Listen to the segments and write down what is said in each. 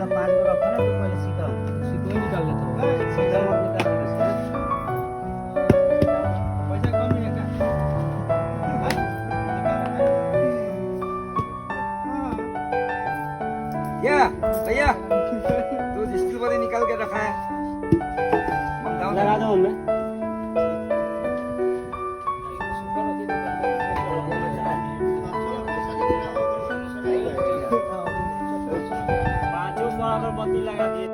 5 गो रखो ना तो पहले सीधा सीधो ही निकाल लेते हो सीधा मत निकाल पैसा कम है क्या भैया तू जिसके बदे निकाल के रखा है लगा दो उनमें पांचों को अगरबत्ती लगा दिए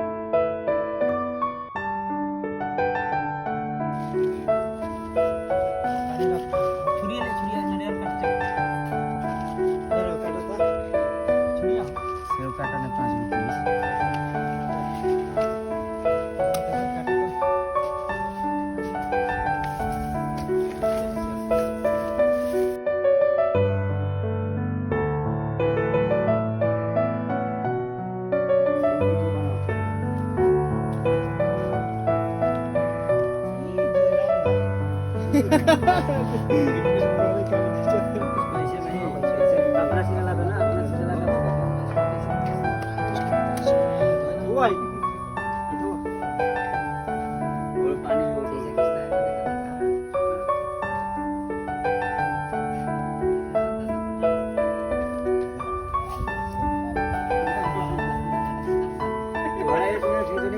छुरी ले छुरी नारियल काट छुरी सेव काटा ने 5 रुपए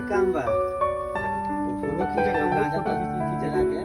काम बा फोटो खींचे तो गांजा तो जला के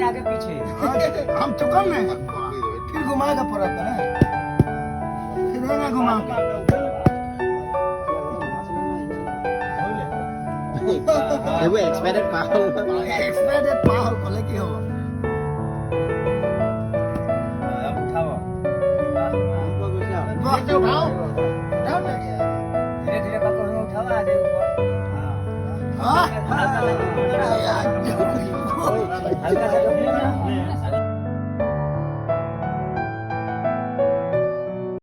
आगे पीछे हम चुकल में फिर घुमाएगा पड़ता ना फिर ना घुमा वो एक्सपेक्टेड पावर बोले की हो अब उठाओ उठाओ धीरे धीरे बात को उठाओ आ जाए ऊपर हां हल्का सा